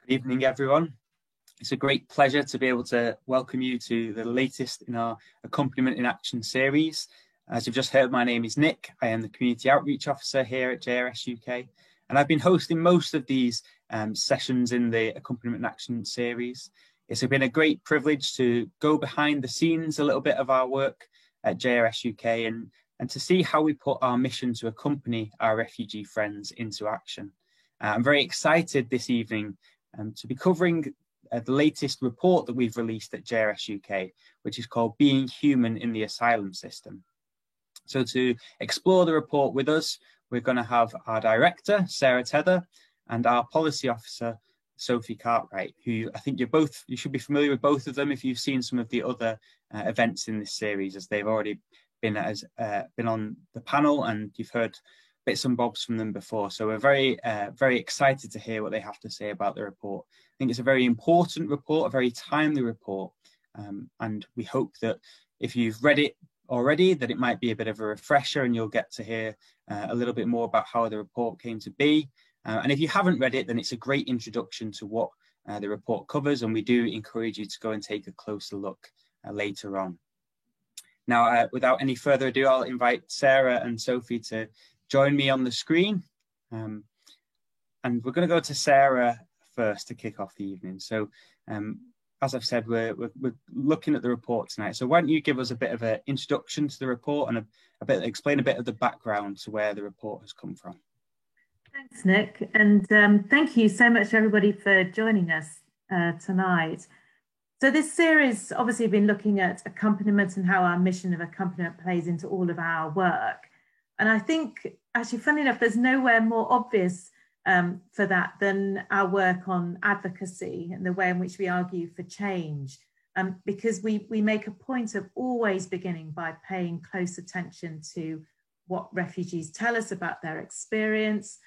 Good evening, everyone. It's a great pleasure to be able to welcome you to the latest in our Accompaniment in Action series. As you've just heard, my name is Nick. I am the Community Outreach Officer here at JRS UK, and I've been hosting most of these sessions in the Accompaniment in Action series. It's been a great privilege to go behind the scenes a little bit of our work at JRS UK and to see how we put our mission to accompany our refugee friends into action. I'm very excited this evening to be covering the latest report that we've released at JRS UK, which is called Being Human in the Asylum System. So to explore the report with us, we're going to have our director, Sarah Tether, and our policy officer, Sophie Cartwright, who I think you should be familiar with both of them if you've seen some of the other events in this series, as they've already been on the panel and you've heard bits and bobs from them before. So we're very excited to hear what they have to say about the report. I think it's a very important report, a very timely report, and we hope that if you've read it already, that it might be a bit of a refresher and you'll get to hear a little bit more about how the report came to be. And if you haven't read it, then it's a great introduction to what the report covers, and we do encourage you to go and take a closer look later on. Now, without any further ado, I'll invite Sarah and Sophie to join me on the screen. And we're going to go to Sarah first to kick off the evening. So as I've said, we're looking at the report tonight. So why don't you give us a bit of an introduction to the report and explain a bit of the background to where the report has come from. Thanks, Nick. And thank you so much, everybody, for joining us tonight. So this series obviously been looking at accompaniment and how our mission of accompaniment plays into all of our work. And I think, actually, funny enough, there's nowhere more obvious for that than our work on advocacy and the way in which we argue for change, because we make a point of always beginning by paying close attention to what refugees tell us about their experience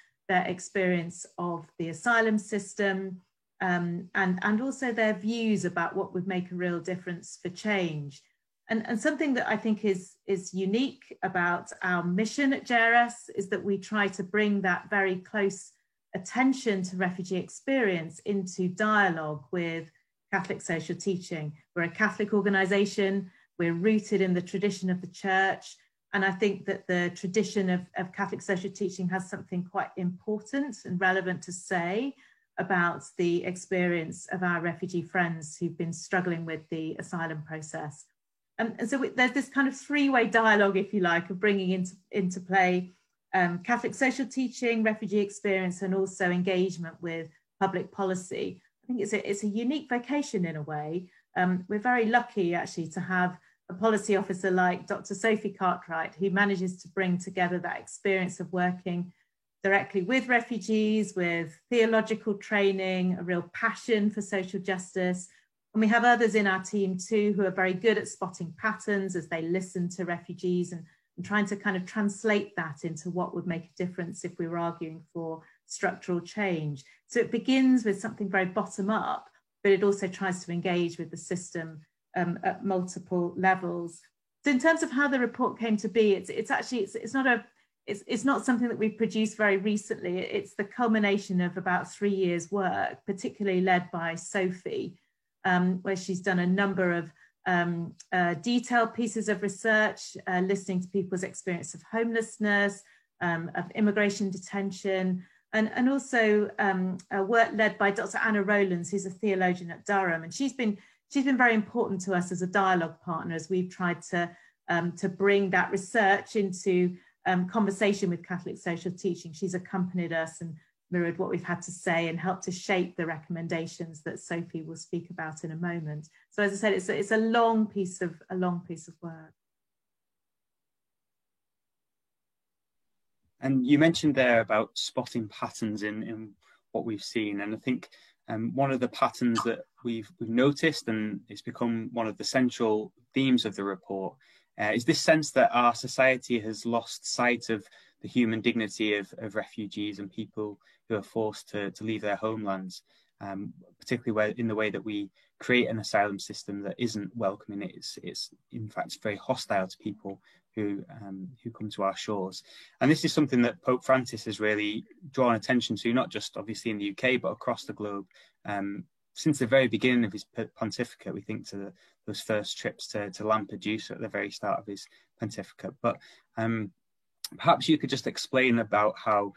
of the asylum system, and also their views about what would make a real difference for change. And something that I think is unique about our mission at JRS is that we try to bring that very close attention to refugee experience into dialogue with Catholic social teaching. We're a Catholic organisation, we're rooted in the tradition of the church, and I think that the tradition of Catholic social teaching has something quite important and relevant to say about the experience of our refugee friends who've been struggling with the asylum process. And so there's this kind of three-way dialogue, if you like, of bringing into play Catholic social teaching, refugee experience, and also engagement with public policy. I think it's a unique vocation in a way. We're very lucky, actually, to have a policy officer like Dr. Sophie Cartwright, who manages to bring together that experience of working directly with refugees, with theological training, a real passion for social justice. And we have others in our team too who are very good at spotting patterns as they listen to refugees and trying to kind of translate that into what would make a difference if we were arguing for structural change. So it begins with something very bottom up, but it also tries to engage with the system at multiple levels. So in terms of how the report came to be, it's not something that we've produced very recently. It's the culmination of about 3 years' work, particularly led by Sophie, where she's done a number of detailed pieces of research, listening to people's experience of homelessness, of immigration detention, and also work led by Dr. Anna Rowlands, who's a theologian at Durham. And she's been very important to us as a dialogue partner as we've tried to bring that research into conversation with Catholic social teaching. She's accompanied us and mirrored what we've had to say and helped to shape the recommendations that Sophie will speak about in a moment. So as I said, it's a long piece of work. And you mentioned there about spotting patterns in what we've seen, and I think one of the patterns that we've noticed, and it's become one of the central themes of the report, is this sense that our society has lost sight of the human dignity of refugees and people who are forced to leave their homelands. particularly where in the way that we create an asylum system that isn't welcoming. It's in fact very hostile to people who come to our shores. And this is something that Pope Francis has really drawn attention to, not just obviously in the UK, but across the globe. Since the very beginning of his pontificate, we think to those first trips to Lampedusa at the very start of his pontificate. But perhaps you could just explain about how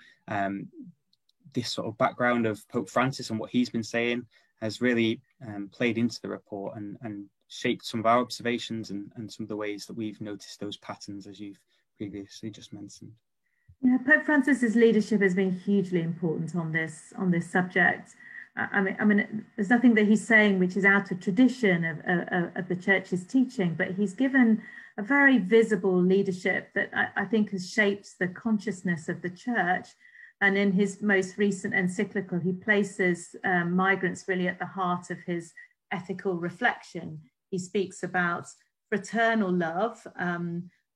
this sort of background of Pope Francis and what he's been saying has really played into the report and shaped some of our observations and some of the ways that we've noticed those patterns, as you've previously just mentioned. Yeah, Pope Francis's leadership has been hugely important on this subject. I mean, there's nothing that he's saying which is out of tradition of the Church's teaching, but he's given a very visible leadership that I think has shaped the consciousness of the Church. And in his most recent encyclical, he places migrants really at the heart of his ethical reflection. He speaks about fraternal love,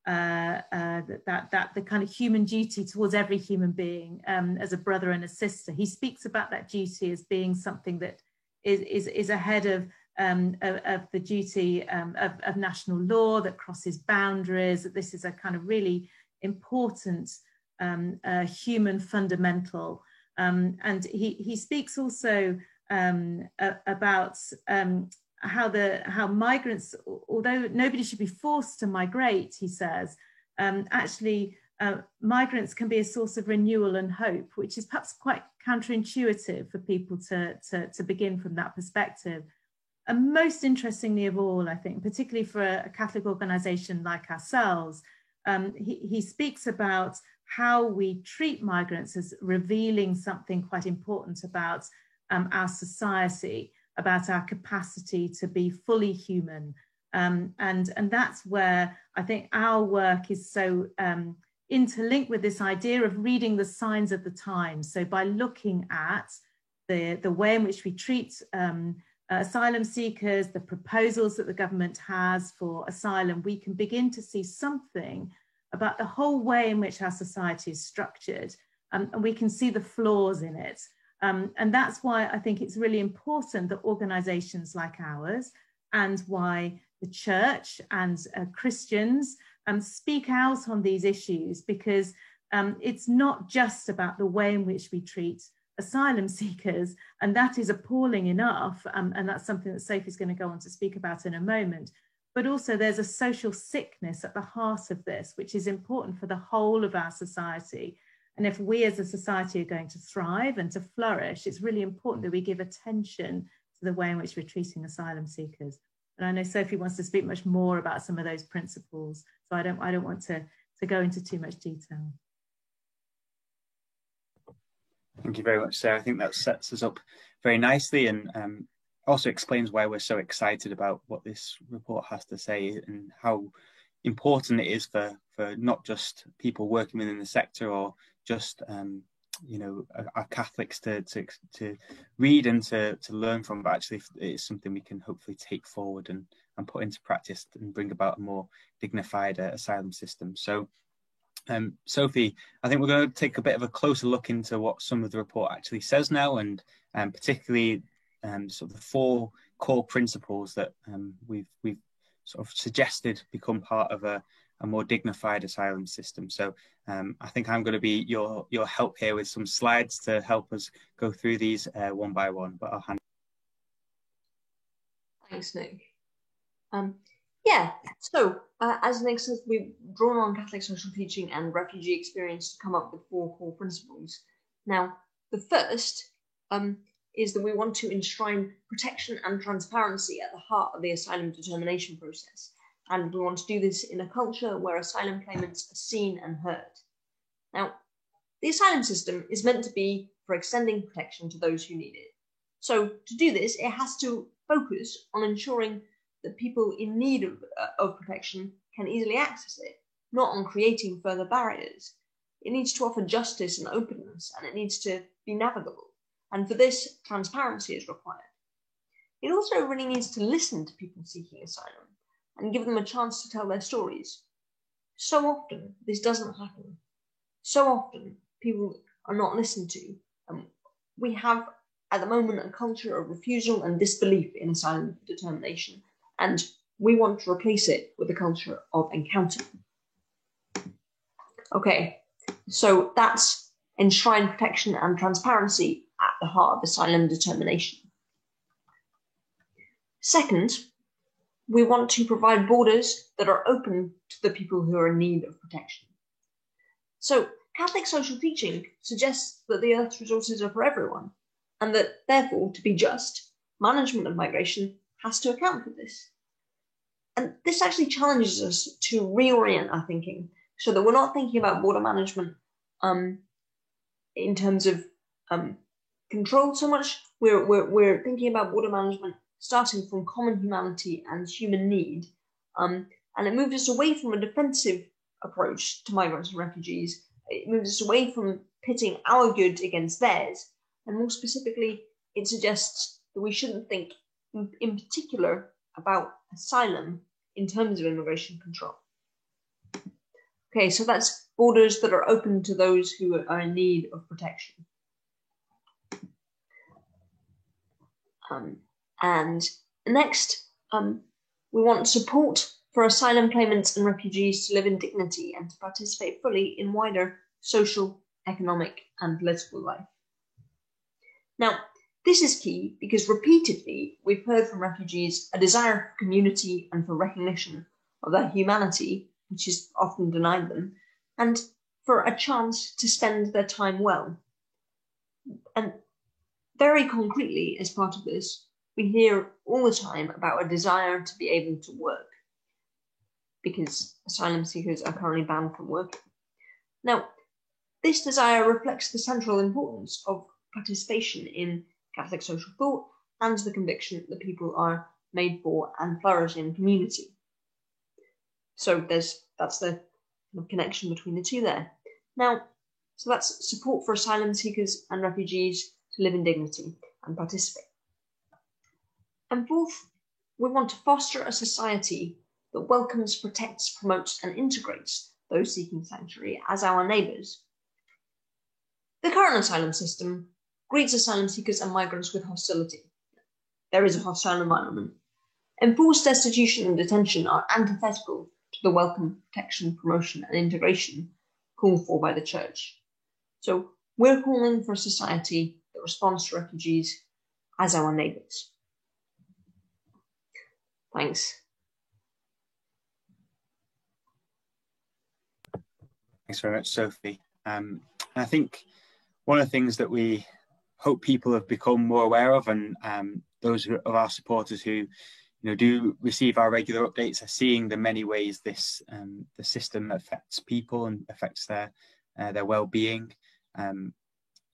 that the kind of human duty towards every human being as a brother and a sister. He speaks about that duty as being something that is ahead of the duty of national law, that crosses boundaries, that this is a kind of really important human fundamental. And he speaks also about how migrants, although nobody should be forced to migrate, he says, actually migrants can be a source of renewal and hope, which is perhaps quite counterintuitive for people to begin from that perspective. And most interestingly of all, I think, particularly for a Catholic organisation like ourselves, he speaks about how we treat migrants as revealing something quite important about our society, about our capacity to be fully human. And that's where I think our work is so interlinked with this idea of reading the signs of the times. So by looking at the way in which we treat asylum seekers, the proposals that the government has for asylum, we can begin to see something about the whole way in which our society is structured, and we can see the flaws in it. And that's why I think it's really important that organizations like ours, and why the Church and Christians speak out on these issues, because it's not just about the way in which we treat asylum seekers, and that is appalling enough, and that's something that Sophie's going to go on to speak about in a moment. But also there's a social sickness at the heart of this, which is important for the whole of our society. And if we as a society are going to thrive and to flourish, it's really important that we give attention to the way in which we're treating asylum seekers. And I know Sophie wants to speak much more about some of those principles, so I don't want to go into too much detail. Thank you very much, Sarah. I think that sets us up very nicely, and also explains why we're so excited about what this report has to say, and how important it is for not just people working within the sector, or just our Catholics to read and to learn from, but actually it's something we can hopefully take forward and put into practice and bring about a more dignified asylum system. So Sophie, I think we're going to take a bit of a closer look into what some of the report actually says now, and particularly sort of the 4 core principles that we've sort of suggested become part of a more dignified asylum system. So I think I'm going to be your help here with some slides to help us go through these one by one, but I'll hand. Thanks, Nick. Yeah, so as Nick says, we've drawn on Catholic social teaching and refugee experience to come up with 4 core principles. Now, the first is that we want to enshrine protection and transparency at the heart of the asylum determination process. And we want to do this in a culture where asylum claimants are seen and heard. Now, the asylum system is meant to be for extending protection to those who need it. So to do this, it has to focus on ensuring that people in need of protection can easily access it, not on creating further barriers. It needs to offer justice and openness, and it needs to be navigable. And for this, transparency is required. It also really needs to listen to people seeking asylum and give them a chance to tell their stories. So often, this doesn't happen. So often, people are not listened to. We have at the moment a culture of refusal and disbelief in asylum determination, and we want to replace it with a culture of encounter. Okay, so that's enshrine protection and transparency at the heart of asylum determination. Second, we want to provide borders that are open to the people who are in need of protection. So Catholic social teaching suggests that the Earth's resources are for everyone, and that therefore, to be just, management of migration has to account for this. And this actually challenges us to reorient our thinking so that we're not thinking about border management in terms of control so much. We're thinking about border management starting from common humanity and human need. And it moves us away from a defensive approach to migrants and refugees. It moves us away from pitting our good against theirs. And more specifically, it suggests that we shouldn't think in particular about asylum in terms of immigration control. Okay, so that's borders that are open to those who are in need of protection. And next, we want support for asylum claimants and refugees to live in dignity and to participate fully in wider social, economic, and political life. Now, this is key because repeatedly we've heard from refugees a desire for community and for recognition of their humanity, which is often denied them, and for a chance to spend their time well. And very concretely, as part of this, we hear all the time about a desire to be able to work, because asylum seekers are currently banned from working. Now, this desire reflects the central importance of participation in Catholic social thought and the conviction that people are made for and flourish in community. So that's the connection between the two there. Now, so that's support for asylum seekers and refugees to live in dignity and participate. And fourth, we want to foster a society that welcomes, protects, promotes, and integrates those seeking sanctuary as our neighbours. The current asylum system greets asylum seekers and migrants with hostility. There is a hostile environment. Enforced destitution and detention are antithetical to the welcome, protection, promotion, and integration called for by the Church. So we're calling for a society that responds to refugees as our neighbours. Thanks. Thanks very much, Sophie. I think one of the things that we hope people have become more aware of, and those of our supporters who do receive our regular updates, are seeing the many ways this the system affects people and affects their well-being. And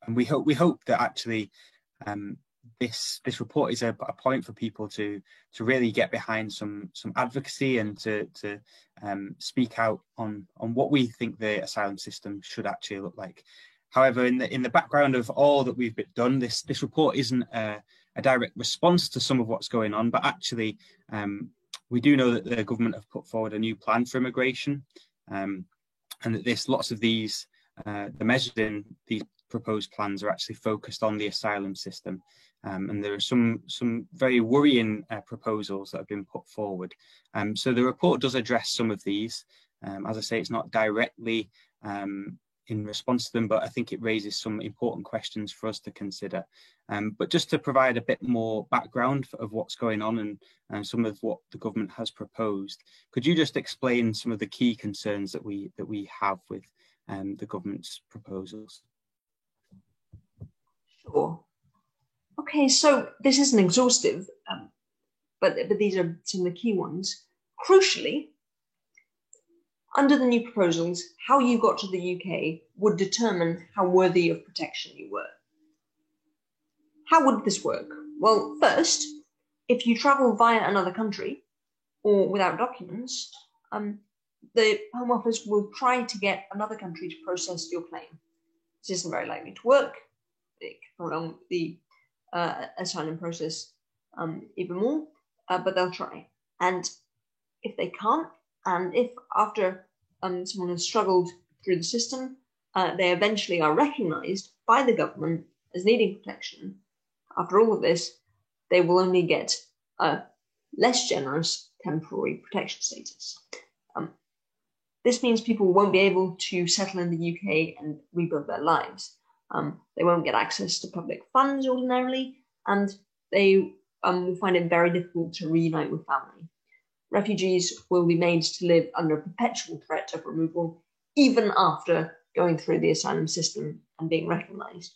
we hope that actually this report is a point for people to really get behind some advocacy and to speak out on what we think the asylum system should actually look like. However, in the background of all that we've done, this report isn't a direct response to some of what's going on, but actually we do know that the government have put forward a new plan for immigration, and that lots of these the measures in these proposed plans are actually focused on the asylum system, and there are some very worrying proposals that have been put forward. So the report does address some of these. As I say, it's not directly in response to them, but I think it raises some important questions for us to consider. But just to provide a bit more background of what's going on and some of what the government has proposed, could you just explain some of the key concerns that we have with the government's proposals? Sure. Okay, so this isn't exhaustive, but these are some of the key ones. Crucially, under the new proposals, how you got to the UK would determine how worthy of protection you were. How would this work? Well, first, if you travel via another country or without documents, the Home Office will try to get another country to process your claim. This isn't very likely to work. It can prolong the asylum process even more, but they'll try. And if they can't, and if after someone has struggled through the system, they eventually are recognised by the government as needing protection, After all of this, they will only get a less generous temporary protection status. This means people won't be able to settle in the UK and rebuild their lives. They won't get access to public funds ordinarily, and they will find it very difficult to reunite with family. Refugees will be made to live under perpetual threat of removal, even after going through the asylum system and being recognised.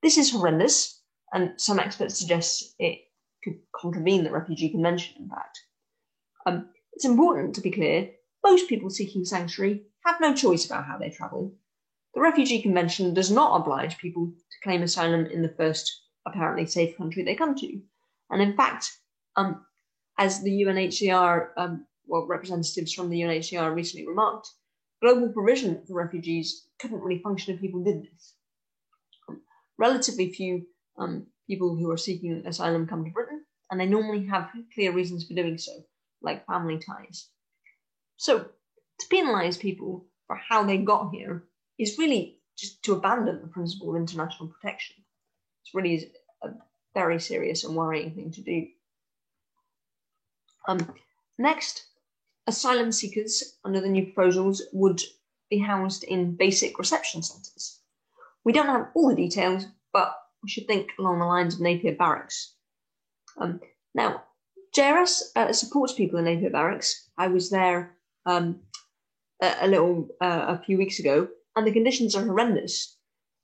This is horrendous, and some experts suggest it could contravene the Refugee Convention, in fact. It's important to be clear, most people seeking sanctuary have no choice about how they travel. The Refugee Convention does not oblige people to claim asylum in the first apparently safe country they come to. And in fact, as the UNHCR, representatives from the UNHCR recently remarked, global provision for refugees couldn't really function if people did this. Relatively few people who are seeking asylum come to Britain, and they normally have clear reasons for doing so, like family ties. So, to penalise people for how they got here is really just to abandon the principle of international protection. It's really a very serious and worrying thing to do. Next, asylum seekers under the new proposals would be housed in basic reception centres. We don't have all the details, but we should think along the lines of Napier Barracks. Now, JRS supports people in Napier Barracks. I was there a few weeks ago, and the conditions are horrendous.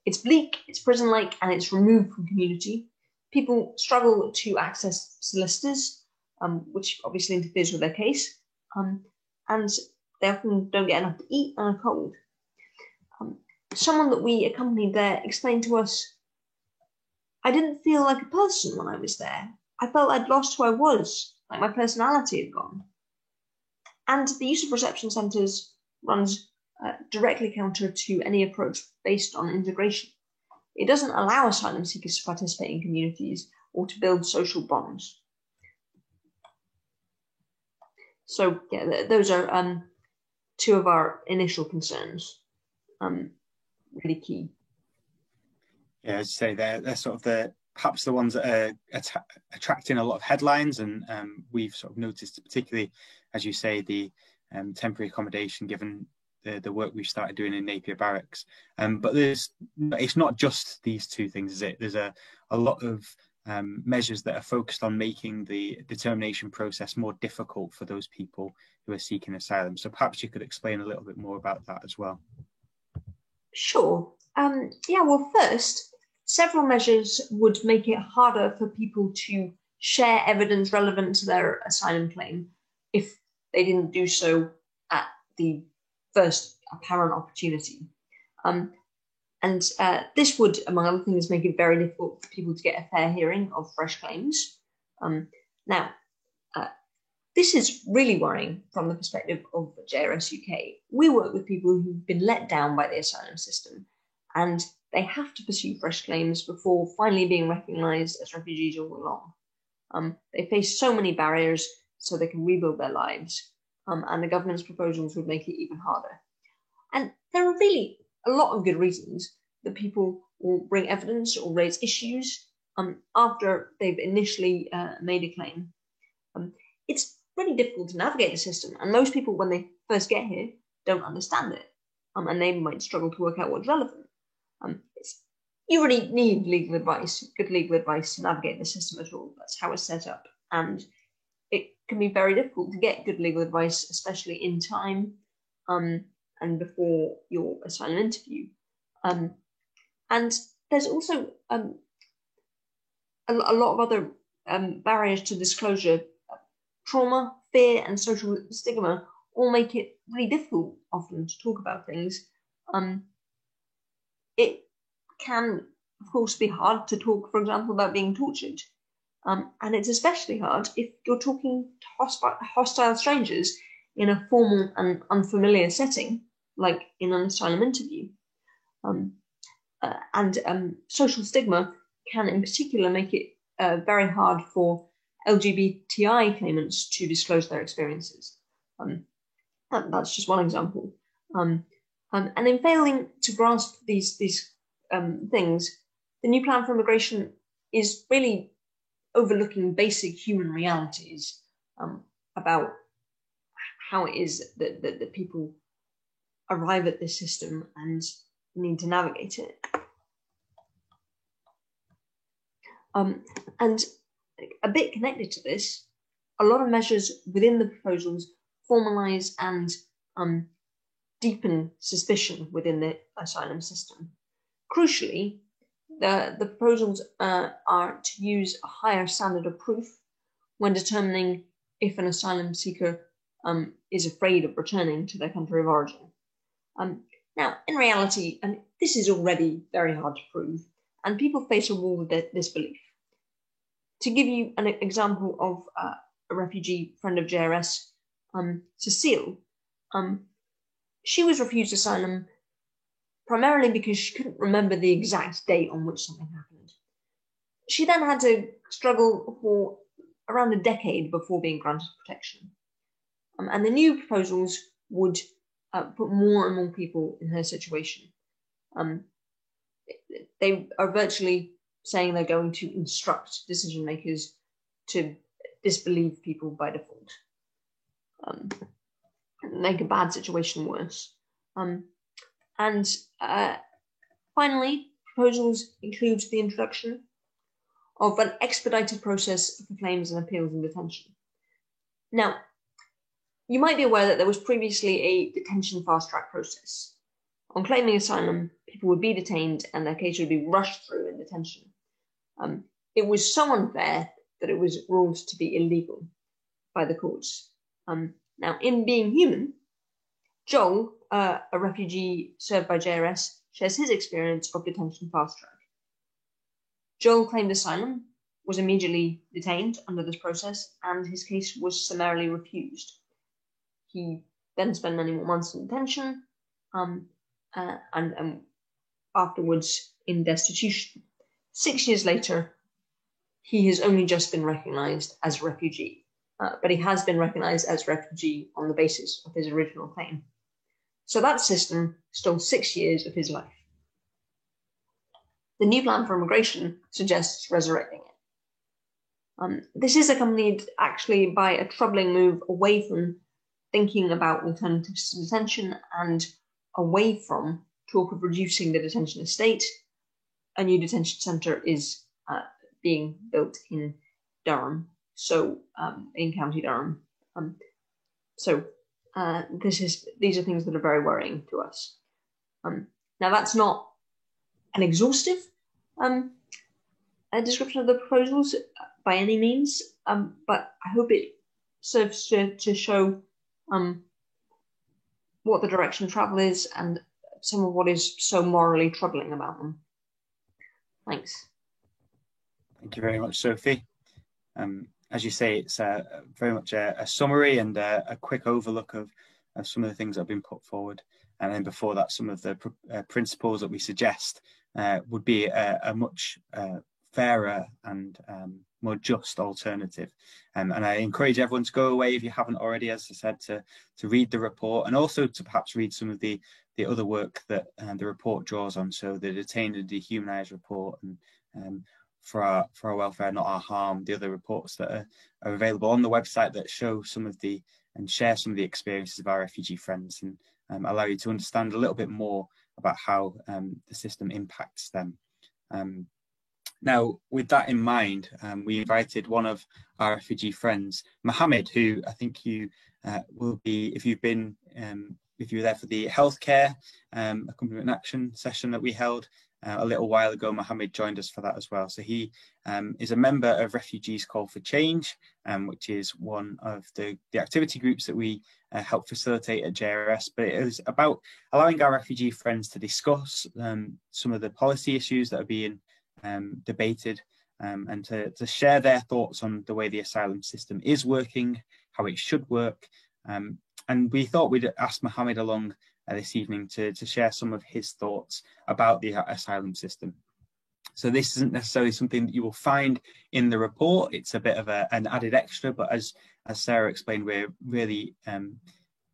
It's bleak, it's prison-like, and it's removed from community. People struggle to access solicitors, which obviously interferes with their case, and they often don't get enough to eat and are cold. Someone that we accompanied there explained to us, I didn't feel like a person when I was there. I felt I'd lost who I was, like my personality had gone. And the use of reception centres runs directly counter to any approach based on integration. It doesn't allow asylum seekers to participate in communities or to build social bonds. So, yeah, those are two of our initial concerns. Really key. Yeah, as you say, they're sort of perhaps the ones that are attracting a lot of headlines, and we've sort of noticed, particularly, as you say, the temporary accommodation, given the work we've started doing in Napier Barracks. But it's not just these two things, is it? There's a lot of measures that are focused on making the determination process more difficult for those people who are seeking asylum. So perhaps you could explain a little bit more about that as well. Sure. Well, first, several measures would make it harder for people to share evidence relevant to their asylum claim if they didn't do so at the first apparent opportunity. This would, among other things, make it very difficult for people to get a fair hearing of fresh claims. This is really worrying from the perspective of JRS UK. We work with people who've been let down by the asylum system, and they have to pursue fresh claims before finally being recognised as refugees all along. They face so many barriers so they can rebuild their lives, and the government's proposals would make it even harder. And there are really a lot of good reasons that people will bring evidence or raise issues after they've initially made a claim. It's really difficult to navigate the system, and most people, when they first get here, don't understand it, and they might struggle to work out what's relevant. You really need legal advice, good legal advice, to navigate the system at all. That's how it's set up, and it can be very difficult to get good legal advice, especially in time and before your asylum interview. And there's also a lot of other barriers to disclosure. Trauma, fear, and social stigma all make it really difficult often to talk about things. It can, of course, be hard to talk, for example, about being tortured. And it's especially hard if you're talking to hostile strangers in a formal and unfamiliar setting, like in an asylum interview. Social stigma can, in particular, make it very hard for LGBTI claimants to disclose their experiences. That's just one example. And in failing to grasp these things, the new plan for immigration is really overlooking basic human realities about how it is that people arrive at this system and need to navigate it. And a bit connected to this, a lot of measures within the proposals formalise and deepen suspicion within the asylum system. Crucially, the proposals are to use a higher standard of proof when determining if an asylum seeker is afraid of returning to their country of origin. Now, in reality, and this is already very hard to prove, and people face a wall with this belief. To give you an example of a refugee friend of JRS, Cecile, she was refused asylum primarily because she couldn't remember the exact date on which something happened. She then had to struggle for around a decade before being granted protection. And the new proposals would put more and more people in her situation. They are virtually saying they're going to instruct decision makers to disbelieve people by default, make a bad situation worse. And finally, proposals include the introduction of an expedited process for claims and appeals in detention. Now, you might be aware that there was previously a detention fast-track process. On claiming asylum, people would be detained and their case would be rushed through in detention. It was so unfair that it was ruled to be illegal by the courts. Now, in Being Human, Joel, a refugee served by JRS, shares his experience of detention fast-track. Joel claimed asylum, was immediately detained under this process, and his case was summarily refused. He then spent many more months in detention and afterwards in destitution. 6 years later, he has only just been recognised as a refugee, but he has been recognised as a refugee on the basis of his original claim. So that system stole 6 years of his life. The new plan for immigration suggests resurrecting it. This is accompanied actually by a troubling move away from thinking about alternatives to detention and away from talk of reducing the detention estate. A new detention centre is being built in Durham, so in County Durham. These are things that are very worrying to us. Now, that's not an exhaustive description of the proposals by any means, but I hope it serves to show what the direction of travel is and some of what is so morally troubling about them. Thanks. Thank you very much, Sophie. As you say, it's very much a summary and a quick overlook of some of the things that have been put forward. And then before that, some of the principles that we suggest would be a much fairer and more just alternative. And I encourage everyone to go away, if you haven't already, as I said, to read the report and also to perhaps read some of the other work that the report draws on. So the Detained and Dehumanised report and for our welfare, not our harm, the other reports that are available on the website that show some of the and share some of the experiences of our refugee friends and allow you to understand a little bit more about how the system impacts them. Now, with that in mind, we invited one of our refugee friends, Mohammed, who I think you will be, if you were there for the healthcare accompaniment and action session that we held a little while ago, Mohammed joined us for that as well. So he is a member of Refugees Call for Change, which is one of the activity groups that we help facilitate at JRS. But it is about allowing our refugee friends to discuss some of the policy issues that are being debated and to share their thoughts on the way the asylum system is working, how it should work. And we thought we'd ask Mohammed along this evening to share some of his thoughts about the asylum system. So this isn't necessarily something that you will find in the report. It's a bit of an added extra, but as Sarah explained, we're really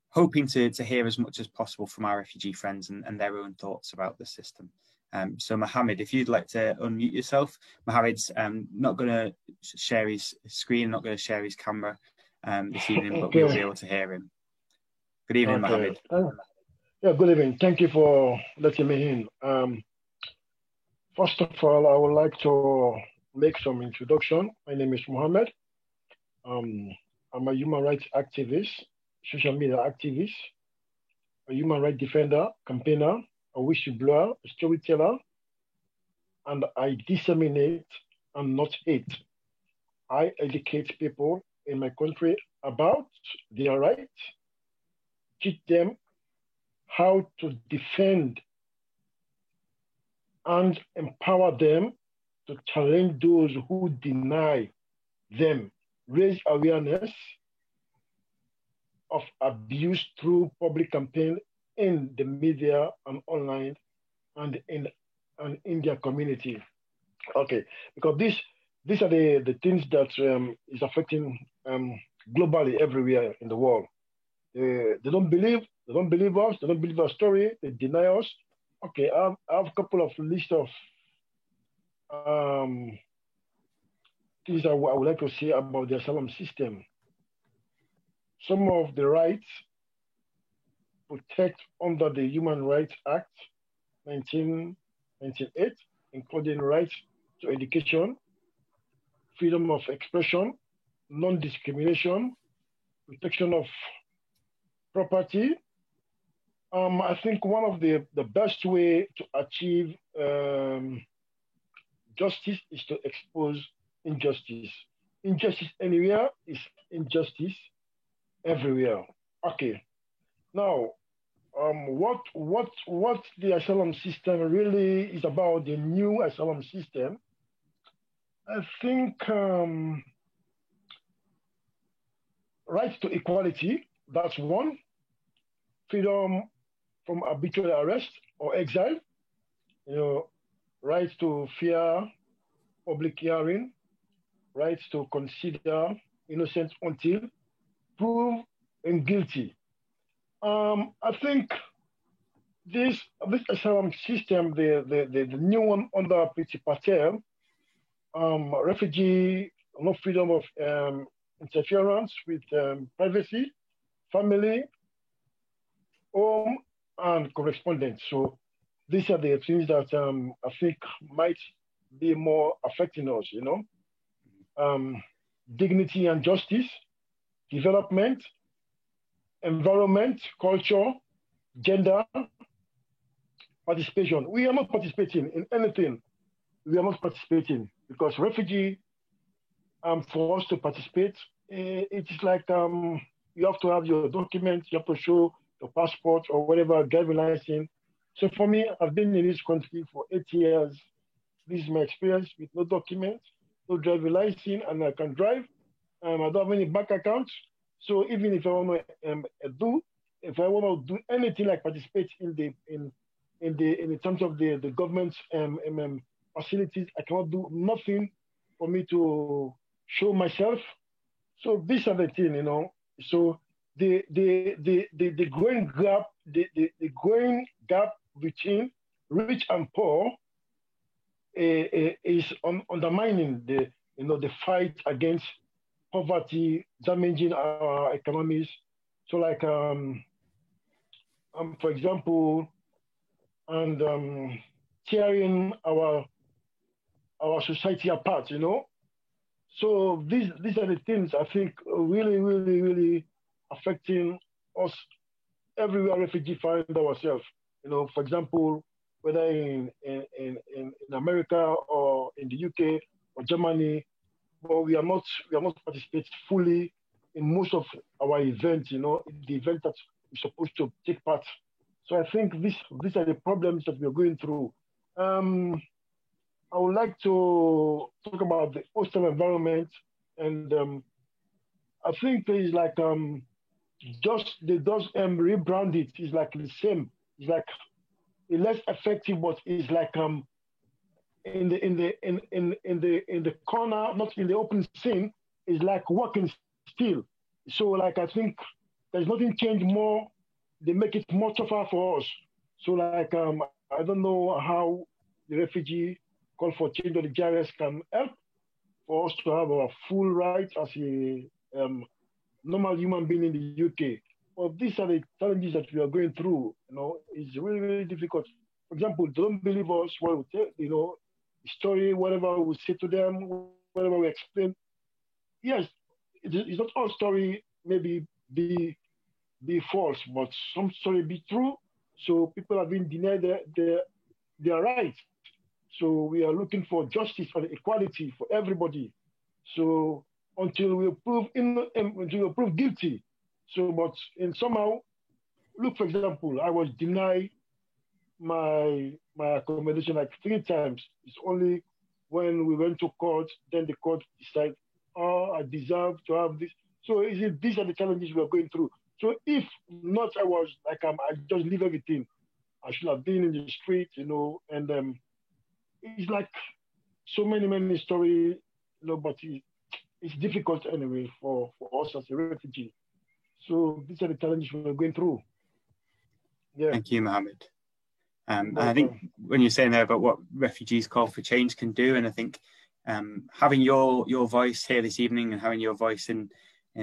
hoping to hear as much as possible from our refugee friends and their own thoughts about the system. So Mohammed, if you'd like to unmute yourself. Mohammed's not going to share his screen, not going to share his camera this evening, but we'll be able to hear him. Good evening, Mohammed. Yeah, good evening. Thank you for letting me in. First of all, I would like to make some introduction. My name is Mohammed. I'm a human rights activist, social media activist, a human rights defender, campaigner, a whistleblower, a storyteller, and I disseminate and not hate. I educate people in my country about their rights, teach them how to defend and empower them to challenge those who deny them, raise awareness of abuse through public campaign in the media and online and in their community. Okay, because these are the things that is affecting globally everywhere in the world. They don't believe us, they don't believe our story, they deny us. Okay, I have a couple of list of things I would like to say about the asylum system. Some of the rights protect under the Human Rights Act 1998, including rights to education, freedom of expression, non-discrimination, protection of property. I think one of the best way to achieve justice is to expose injustice. Injustice anywhere is injustice everywhere. Okay. Now, what the asylum system really is about, the new asylum system, I think rights to equality, that's one. Freedom from arbitrary arrest or exile, rights to fair public hearing, rights to consider innocent until proven guilty. I think this asylum system, the new one under Priti Patel, refugee, no freedom of interference with privacy, family, home, and correspondence. So these are the things that I think might be more affecting us, dignity and justice, development, environment, culture, gender, participation. We are not participating in anything. We are not participating because refugee, for us to participate, it is like you have to have your documents, you have to show your passport or whatever, driving license. So for me, I've been in this country for 8 years. This is my experience with no documents, no driving license, and I can drive. I don't have any bank accounts. So even if I want to do anything like participate in terms of the government's facilities, I cannot do nothing for me to show myself. So these are the things, So the growing gap, the growing gap between rich and poor is undermining the fight against poverty, damaging our economies. So like for example, and tearing our society apart, So these are the things I think really, really, really affecting us everywhere refugee find ourselves. For example, whether in America or in the UK or Germany, but we are not participating fully in most of our events, the event that we're supposed to take part. So I think these are the problems that we're going through. I would like to talk about the hostile environment, and I think it's like they just rebrand it. It's like the same. It's like less effective, but it's like in the corner, not in the open scene. It's like working still. So like I think there's nothing changed more. They make it more tougher for us. So like I don't know how the refugee call for change of the GRS can help for us to have our full rights as a normal human being in the UK. Well, these are the challenges that we are going through. It's really, really difficult. For example, don't believe us when we tell, story, whatever we say to them, whatever we explain. Yes, it's not all story maybe be false, but some story be true. So people have been denied their rights. So we are looking for justice and equality for everybody. So until we prove guilty. So, but in somehow, look, for example, I was denied my accommodation like 3 times. It's only when we went to court, then the court decided, oh, I deserve to have this. So these are the challenges we are going through. So if not, I just leave everything. I should have been in the street, and it's like so many stories, but it's difficult anyway for us as a refugee. So these are the challenges we're going through. Yeah. Thank you, Mohammed. And I think when you're saying there about what Refugees Call for Change can do, and I think having your voice here this evening and having your voice in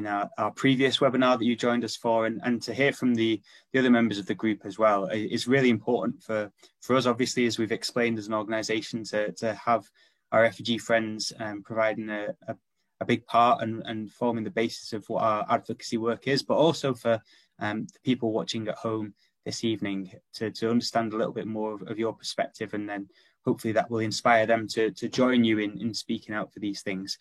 our previous webinar that you joined us for, and to hear from the other members of the group as well, is really important for us, obviously, as we've explained as an organisation, to have our refugee friends providing a big part and forming the basis of what our advocacy work is, but also for the people watching at home this evening to understand a little bit more of your perspective, and then hopefully that will inspire them to join you in speaking out for these things.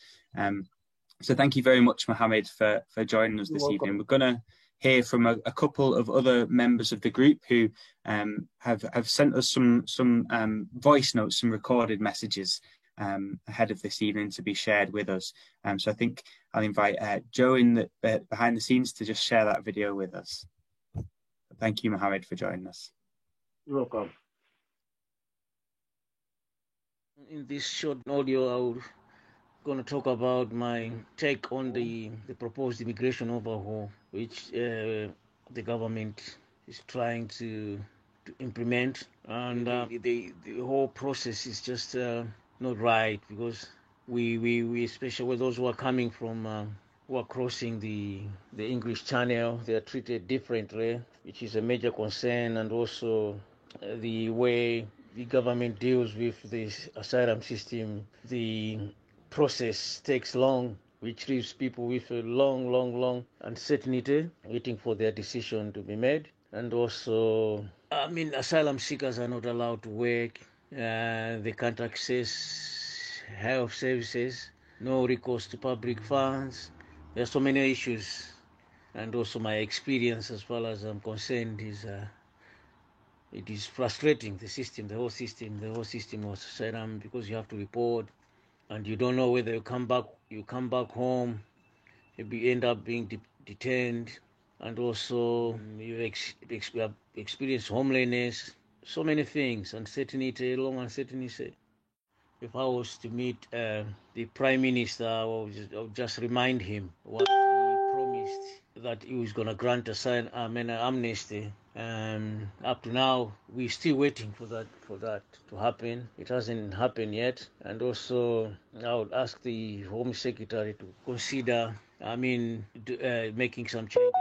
So thank you very much, Mohammed, for joining us this evening. We're going to hear from a couple of other members of the group who have sent us some voice notes, some recorded messages ahead of this evening to be shared with us. So I think I'll invite Joe in behind the scenes to just share that video with us. Thank you, Mohammed, for joining us. You're welcome. In this short audio, I'm going to talk about my take on the proposed immigration overhaul, which the government is trying to implement. And the whole process is just not right, because we especially with those who are coming from who are crossing the English Channel, they are treated differently, which is a major concern. And also the way the government deals with the asylum system, the process takes long, which leaves people with a long uncertainty, waiting for their decision to be made. And also, asylum seekers are not allowed to work. They can't access health services, no recourse to public funds. There are so many issues. And also my experience, as far as I'm concerned, is it is frustrating, the whole system of asylum, because you have to report and you don't know whether you come back home, you end up being detained, and also you experience homelessness, so many things, uncertainty, long uncertainty. If I was to meet the Prime Minister, I would just remind him what he promised, that he was going to grant amnesty. Up to now, we're still waiting for that to happen. It hasn't happened yet. And also, I would ask the Home Secretary to consider, making some changes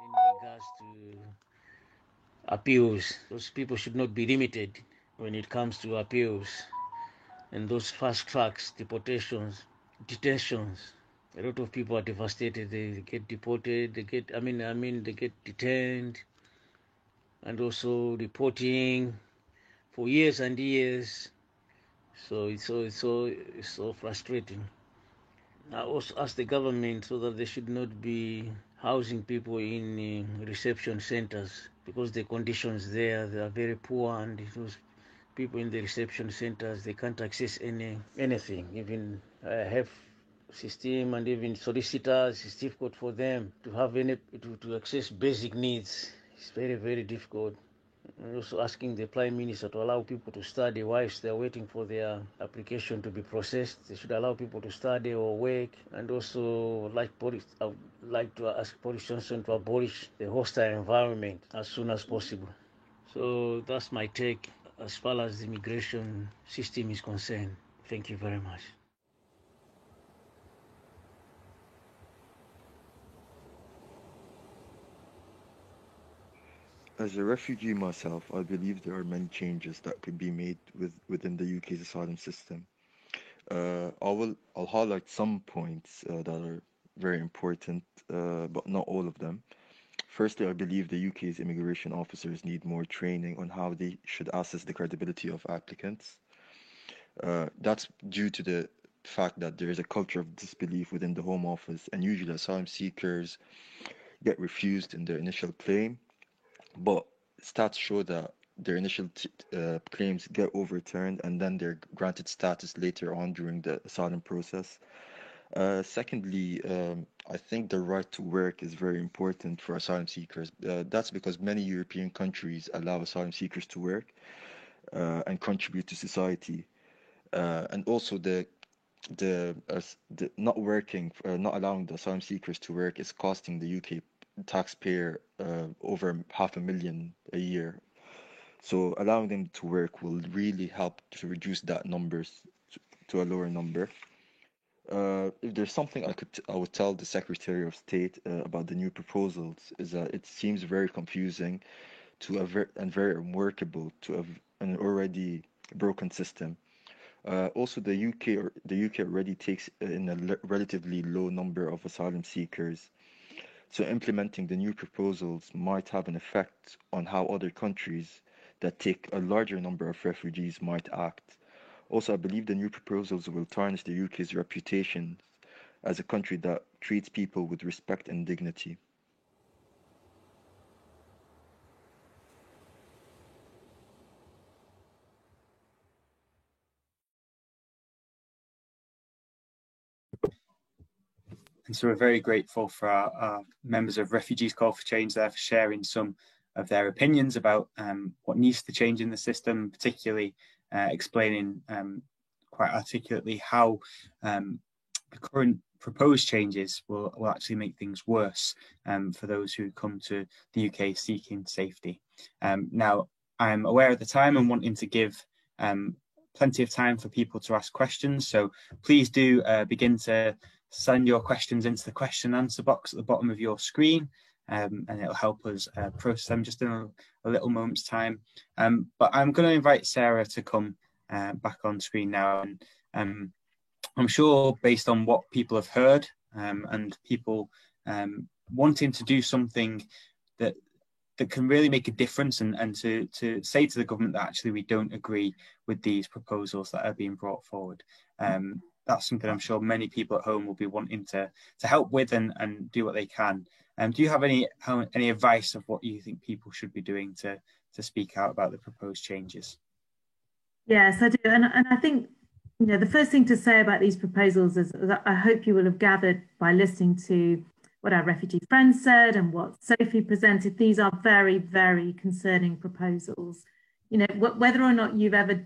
in regards to appeals. Those people should not be limited when it comes to appeals. And those fast tracks, detentions. A lot of people are devastated. They get deported. They get detained, and also reporting for years and years. So it's so frustrating. I also ask the government so that they should not be housing people in reception centers, because the conditions there, they are very poor, and those people in the reception centers, they can't access anything, even health system, and even solicitors. It's difficult for them to have to access basic needs. It's very difficult. And also asking the Prime Minister to allow people to study whilst they're waiting for their application to be processed. They should allow people to study or work. And also, I would like to ask Boris Johnson to abolish the hostile environment as soon as possible. So that's my take. as far as the immigration system is concerned. Thank you very much. As a refugee myself, I believe there are many changes that could be made within the UK's asylum system. I'll highlight some points that are very important, but not all of them. Firstly, I believe the UK's immigration officers need more training on how they should assess the credibility of applicants. That's due to the fact that there is a culture of disbelief within the Home Office, and usually asylum seekers get refused in their initial claim, but stats show that their initial claims get overturned and then they're granted status later on during the asylum process. Secondly, I think the right to work is very important for asylum seekers. That's because many European countries allow asylum seekers to work and contribute to society. And also the not working, not allowing the asylum seekers to work is costing the UK taxpayer over $500,000 a year. So allowing them to work will really help to reduce that numbers to a lower number. If there's something I would tell the Secretary of State about the new proposals is that it seems very confusing and very unworkable to an already broken system. Also, the UK already takes in a relatively low number of asylum seekers, so implementing the new proposals might have an effect on how other countries that take a larger number of refugees might act. Also, I believe the new proposals will tarnish the UK's reputation as a country that treats people with respect and dignity. And so we're very grateful for our members of Refugees Call for Change there for sharing some of their opinions about what needs to change in the system, particularly explaining quite articulately how the current proposed changes will actually make things worse for those who come to the UK seeking safety. Now, I'm aware of the time and wanting to give plenty of time for people to ask questions, so please do begin to send your questions into the question and answer box at the bottom of your screen, and it'll help us process them just in a little moment's time. But I'm going to invite Sarah to come back on screen now, and I'm sure based on what people have heard and people wanting to do something that can really make a difference and to say to the government that actually we don't agree with these proposals that are being brought forward. That's something I'm sure many people at home will be wanting to help with and do what they can. Do you have any advice of what you think people should be doing to speak out about the proposed changes? Yes, I do. And I think, the first thing to say about these proposals is that I hope you will have gathered by listening to what our refugee friends said and what Sophie presented. These are very, very concerning proposals. Whether or not you've ever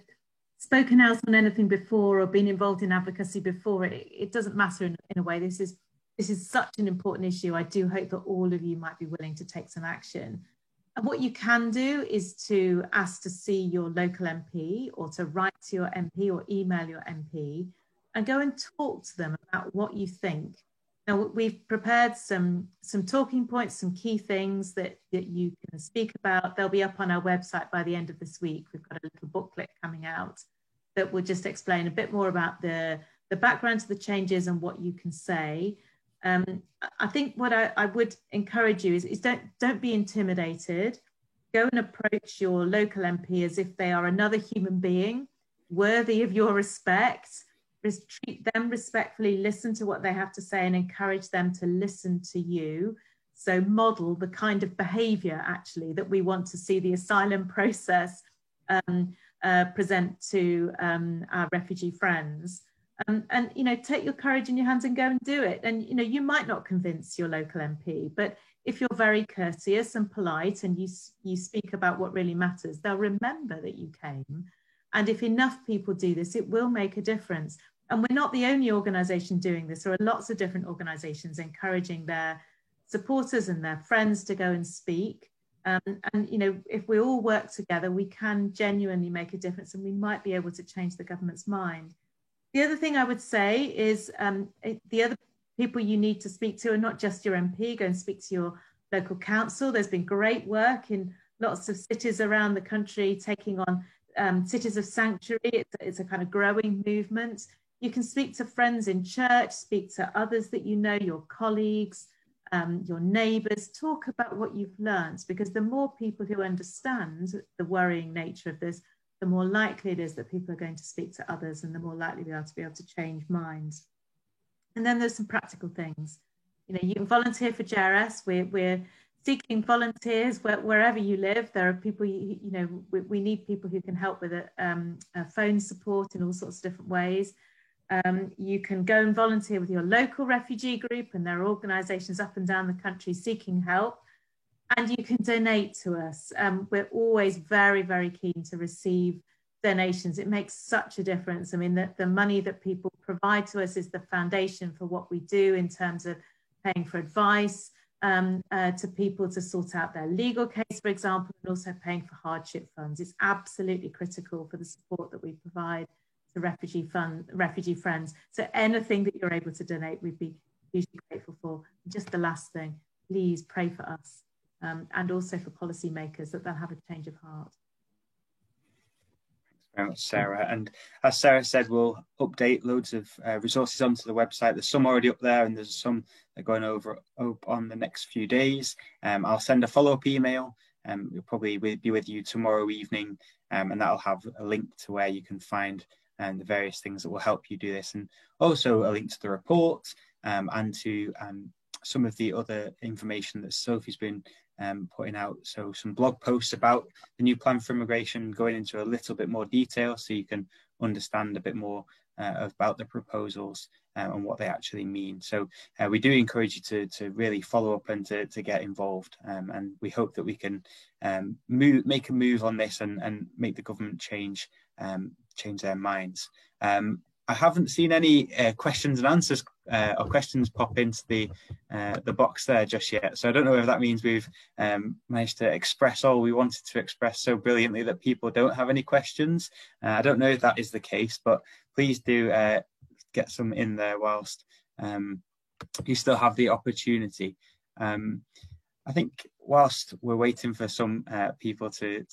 spoken out on anything before or been involved in advocacy before, it doesn't matter in a way. This is such an important issue. I do hope that all of you might be willing to take some action. And what you can do is to ask to see your local MP or to write to your MP or email your MP and go and talk to them about what you think. Now, we've prepared some talking points, some key things that you can speak about. They'll be up on our website by the end of this week. We've got a little booklet coming out that will just explain a bit more about the background to the changes and what you can say. I think what I would encourage you is don't be intimidated. Go and approach your local MP as if they are another human being worthy of your respect. Treat them respectfully, listen to what they have to say and encourage them to listen to you. So model the kind of behaviour actually that we want to see the asylum process present to our refugee friends. And take your courage in your hands and go and do it. And you might not convince your local MP, but if you're very courteous and polite and you speak about what really matters, they'll remember that you came. And if enough people do this, it will make a difference. And we're not the only organisation doing this. There are lots of different organisations encouraging their supporters and their friends to go and speak. And you know, if we all work together, we can genuinely make a difference, and we might be able to change the government's mind. The other thing I would say is the other people you need to speak to are not just your MP. Go and speak to your local council. There's been great work in lots of cities around the country taking on cities of sanctuary. It's a kind of growing movement. You can speak to friends in church, speak to others that you know, your colleagues, your neighbours. Talk about what you've learned, because the more people who understand the worrying nature of this, the more likely it is that people are going to speak to others, and the more likely we are to be able to change minds. And then there's some practical things. You know, you can volunteer for JRS. We're seeking volunteers wherever you live. There are people, you know, we need people who can help with phone support in all sorts of different ways. You can go and volunteer with your local refugee group, and there are organisations up and down the country seeking help. And you can donate to us. We're always very, very keen to receive donations. It makes such a difference. I mean, the money that people provide to us is the foundation for what we do in terms of paying for advice to people to sort out their legal case, for example, and also paying for hardship funds. It's absolutely critical for the support that we provide to refugee friends. So anything that you're able to donate, we'd be hugely grateful for. Just the last thing, please pray for us. And also for policymakers, that they'll have a change of heart. Thanks very much, Sarah. And as Sarah said, we'll update loads of resources onto the website. There's some already up there, and there's some that are going over on the next few days. I'll send a follow-up email. It'll probably be with you tomorrow evening, and that'll have a link to where you can find the various things that will help you do this, and also a link to the report and to some of the other information that Sophie's been putting out. So some blog posts about the new plan for immigration, going into a little bit more detail so you can understand a bit more about the proposals and what they actually mean. So we do encourage you to really follow up and to get involved, and we hope that we can make a move on this and make the government change their minds. I haven't seen any questions and answers or questions pop into the box there just yet. So I don't know if that means we've managed to express all we wanted to express so brilliantly that people don't have any questions. I don't know if that is the case, but please do get some in there whilst you still have the opportunity. I think whilst we're waiting for some people to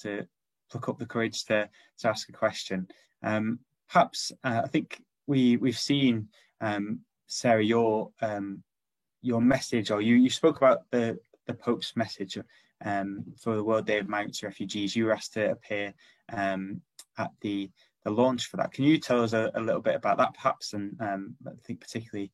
pluck up the courage to ask a question, perhaps I think we've seen, Sarah, your message, or you spoke about the Pope's message for the World Day of Migrants and Refugees. You were asked to appear at the launch for that. Can you tell us a little bit about that, perhaps? And I think particularly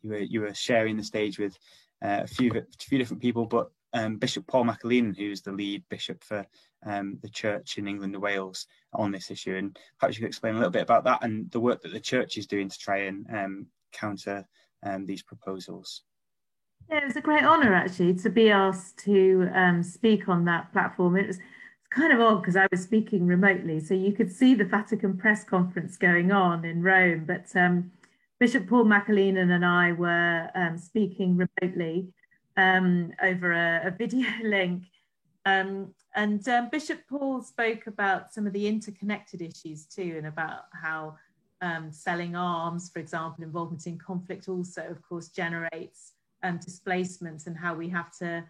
you were sharing the stage with a few different people, but Bishop Paul McAleenan, who's the lead bishop for the church in England and Wales on this issue, and perhaps you could explain a little bit about that and the work that the church is doing to try and counter these proposals. Yeah, it was a great honour actually to be asked to speak on that platform. It's kind of odd because I was speaking remotely, so you could see the Vatican press conference going on in Rome, but Bishop Paul McAleenan and I were speaking remotely over a video link. And Bishop Paul spoke about some of the interconnected issues too, and about how selling arms, for example, involvement in conflict also, of course, generates displacement, and how we have to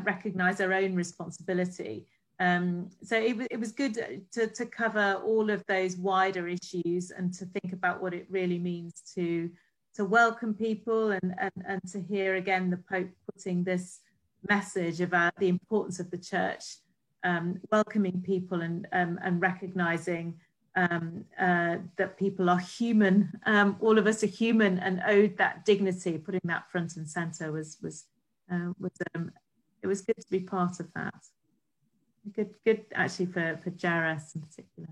recognise our own responsibility. So it was good to cover all of those wider issues and to think about what it really means to welcome people and to hear again the Pope putting this message about the importance of the church, welcoming people and recognising that people are human. All of us are human and owed that dignity. Putting that front and centre it was good to be part of that. Good actually for JRS in particular.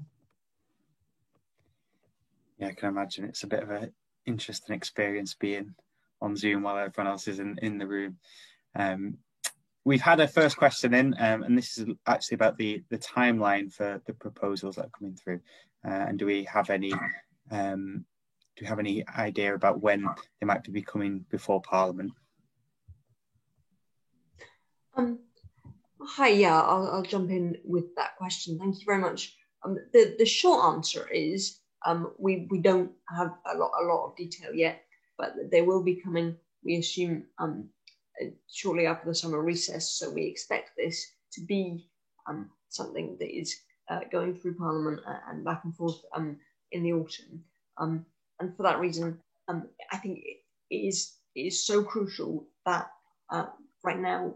Yeah, I can imagine it's a bit of an interesting experience being on Zoom while everyone else is in the room. We've had a first question in, and this is actually about the timeline for the proposals that are coming through. And do we have any idea about when they might be coming before Parliament? Hi, yeah, I'll jump in with that question. Thank you very much. The short answer is we don't have a lot of detail yet, but they will be coming, we assume, shortly after the summer recess. So we expect this to be something that is going through Parliament and back and forth in the autumn. And for that reason, I think it is so crucial that right now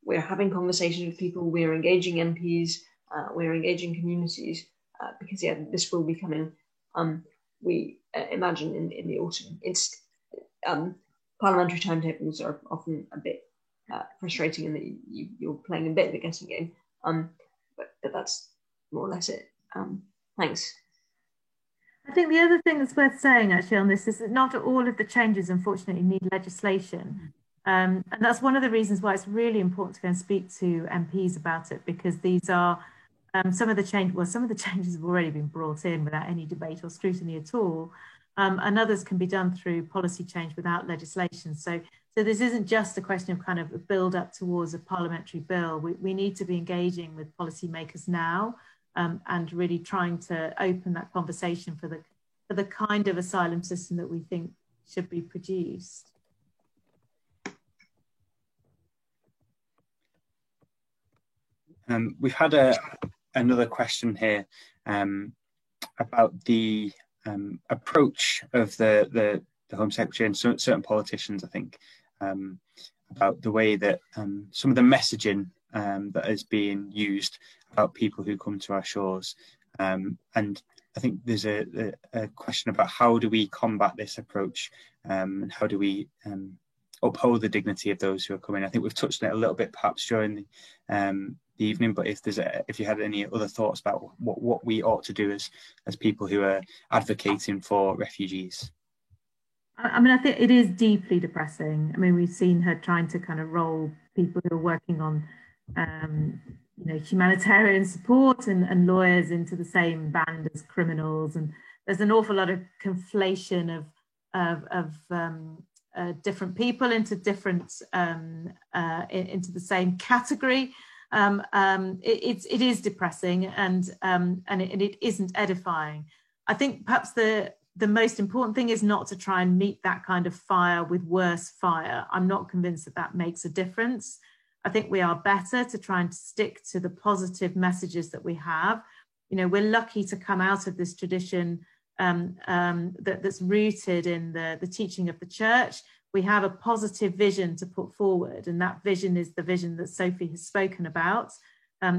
we're having conversations with people, we're engaging MPs, we're engaging communities, because this will be coming. We imagine in the autumn. It's parliamentary timetables are often a bit frustrating in that you're playing a bit of a guessing game. But that's more or less it. Thanks. I think the other thing that's worth saying actually on this is that not all of the changes, unfortunately, need legislation. And that's one of the reasons why it's really important to go and speak to MPs about it, because these are some of the changes have already been brought in without any debate or scrutiny at all. And others can be done through policy change without legislation. So this isn't just a question of kind of a build up towards a parliamentary bill. We need to be engaging with policymakers now and really trying to open that conversation for the kind of asylum system that we think should be produced. We've had another question here about the approach of the Home Secretary and certain politicians, I think, about the way that some of the messaging that is being used about people who come to our shores. And I think there's a question about how do we combat this approach and how do we uphold the dignity of those who are coming. I think we've touched on it a little bit perhaps during the evening, but if you had any other thoughts about what we ought to do as people who are advocating for refugees. I mean, I think it is deeply depressing. I mean, we've seen her trying to kind of roll people who are working on humanitarian support and lawyers into the same band as criminals, and there's an awful lot of conflation of different people into into the same category. It is depressing and it isn't edifying. I think perhaps the most important thing is not to try and meet that kind of fire with worse fire. I'm not convinced that makes a difference. I think we are better to try and stick to the positive messages that we have. You know, we're lucky to come out of this tradition that's rooted in the teaching of the church. We have a positive vision to put forward, and that vision is the vision that Sophie has spoken about.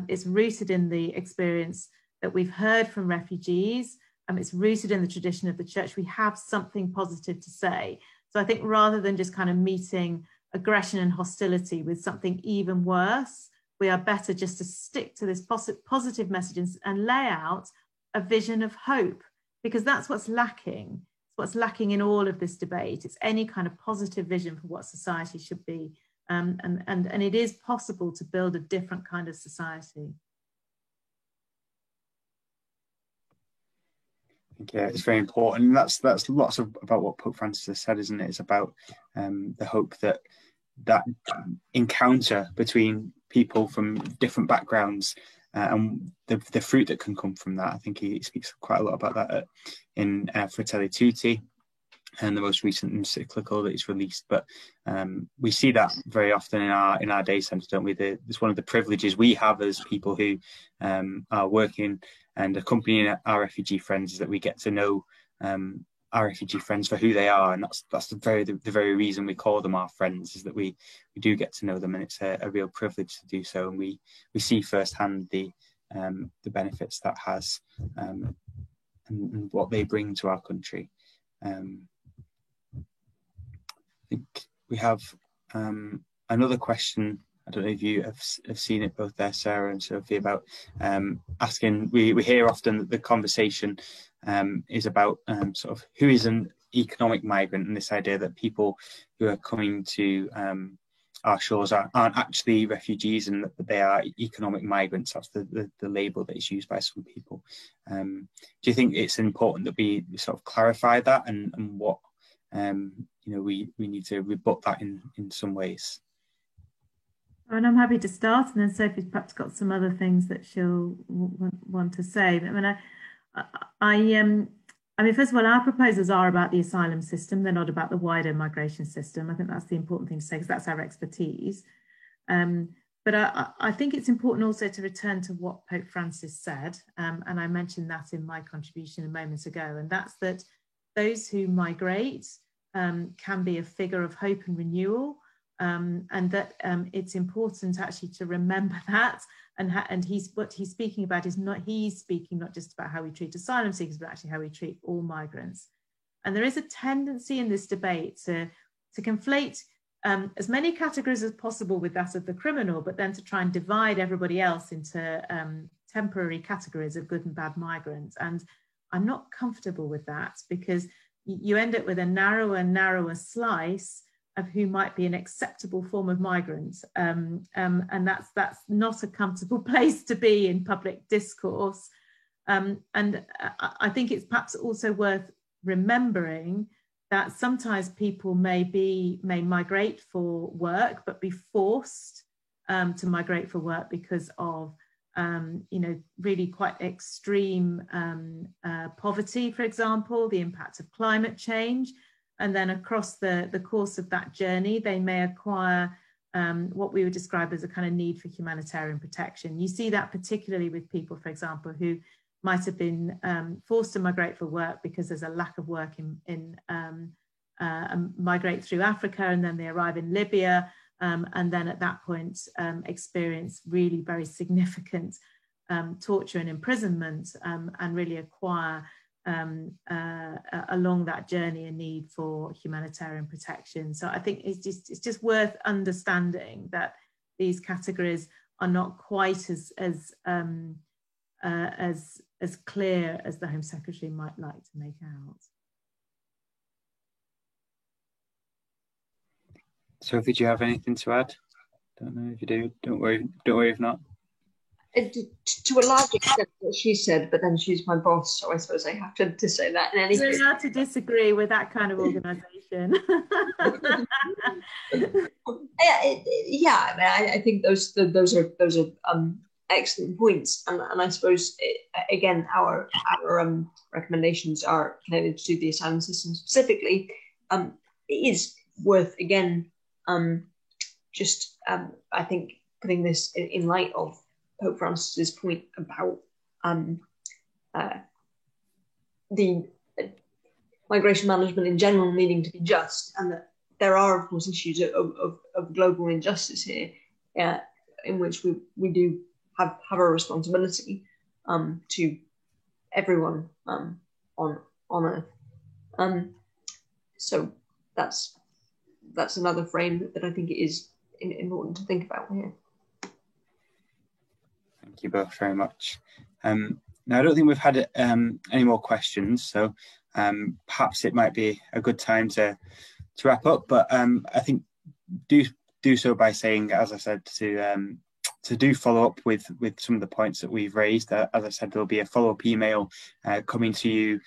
It's rooted in the experience that we've heard from refugees. It's rooted in the tradition of the church. We have something positive to say. So I think rather than just kind of meeting aggression and hostility with something even worse, we are better just to stick to this positive messages and lay out a vision of hope, because that's what's lacking. It's what's lacking in all of this debate. It's any kind of positive vision for what society should be. And it is possible to build a different kind of society. Yeah, it's very important. And that's lots about what Pope Francis has said, isn't it? It's about the hope that encounter between people from different backgrounds and the fruit that can come from that. I think he speaks quite a lot about that in Fratelli Tutti and the most recent encyclical that he's released. But we see that very often in our day centre, don't we? It's one of the privileges we have as people who are working and accompanying our refugee friends, is that we get to know our refugee friends for who they are, and that's the very reason we call them our friends, is that we do get to know them, and it's a real privilege to do so, and we see firsthand the benefits that has and what they bring to our country. I think we have another question. I don't know if you have seen it both there, Sarah and Sophie, about asking, we hear often that the conversation is about sort of who is an economic migrant, and this idea that people who are coming to our shores aren't actually refugees and that they are economic migrants. That's the label that is used by some people. Do you think it's important that we sort of clarify that and what we need to rebut that in some ways? And I'm happy to start, and then Sophie's perhaps got some other things that she'll want to say. I mean, first of all, our proposals are about the asylum system. They're not about the wider migration system. I think that's the important thing to say, because that's our expertise. But I think it's important also to return to what Pope Francis said, and I mentioned that in my contribution a moment ago, and that's that those who migrate can be a figure of hope and renewal, and that it's important actually to remember that. And what he's speaking about is not just about how we treat asylum seekers, but actually how we treat all migrants. And there is a tendency in this debate to conflate as many categories as possible with that of the criminal, but then to try and divide everybody else into temporary categories of good and bad migrants. And I'm not comfortable with that, because you end up with a narrower and narrower slice of who might be an acceptable form of migrant. And that's not a comfortable place to be in public discourse. And I think it's perhaps also worth remembering that sometimes people may migrate for work, but be forced to migrate for work because of really quite extreme poverty, for example, the impact of climate change. And then across the course of that journey, they may acquire what we would describe as a kind of need for humanitarian protection. You see that particularly with people, for example, who might have been forced to migrate for work because there's a lack of work migrate through Africa, and then they arrive in Libya, and then at that point experience really very significant torture and imprisonment, and really acquire along that journey a need for humanitarian protection. So I think it's just worth understanding that these categories are not quite as clear as the Home Secretary might like to make out. Sophie, do you have anything to add? Don't know if you do. Don't worry if not. To a large extent what she said, but then she's my boss, so I suppose I have to say that in any case. We're not to disagree with that kind of organisation. I think those are excellent points, and I suppose again our recommendations are connected to the asylum system specifically. It is worth again I think putting this in light of Pope Francis's point about the migration management in general needing to be just, and that there are of course issues of global injustice here, in which we do have a responsibility to everyone on Earth. So that's another frame that I think it is important to think about here. Thank you both very much. Now, I don't think we've had any more questions, so perhaps it might be a good time to wrap up. But I think do so by saying, as I said, to do follow up with some of the points that we've raised. As I said, there'll be a follow-up email coming to you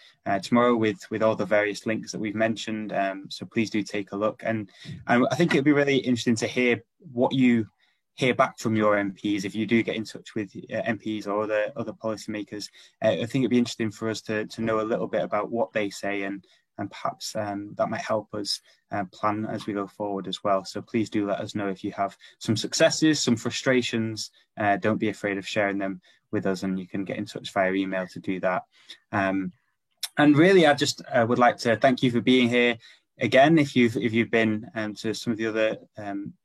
tomorrow with all the various links that we've mentioned. So please do take a look. And I think it'd be really interesting to hear what you hear back from your MPs if you do get in touch with MPs or other policymakers. I think it'd be interesting for us to know a little bit about what they say, and perhaps that might help us plan as we go forward as well. So please do let us know if you have some successes, some frustrations. Don't be afraid of sharing them with us, and you can get in touch via email to do that. And really, I just would like to thank you for being here. Again, if you've been to some of the other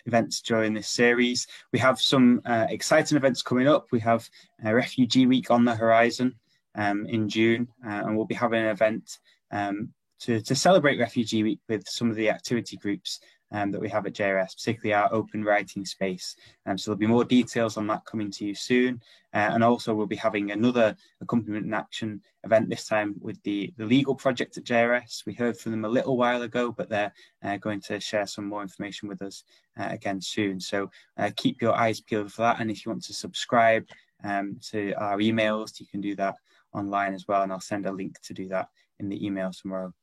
events during this series, we have some exciting events coming up. We have Refugee Week on the horizon in June, and we'll be having an event to celebrate Refugee Week with some of the activity groups that we have at JRS, particularly our open writing space. So there'll be more details on that coming to you soon. And also we'll be having another Accompaniment in Action event, this time with the legal project at JRS. We heard from them a little while ago, but they're going to share some more information with us again soon. So keep your eyes peeled for that. And if you want to subscribe to our emails, you can do that online as well. And I'll send a link to do that in the email tomorrow.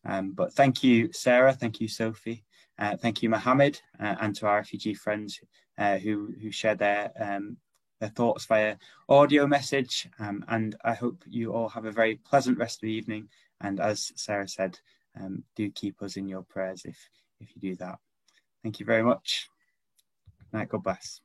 But thank you, Sarah. Thank you, Sophie. Thank you, Mohammed, and to our refugee friends who shared their thoughts via audio message. And I hope you all have a very pleasant rest of the evening. And as Sarah said, do keep us in your prayers if you do that. Thank you very much. Good night. God bless.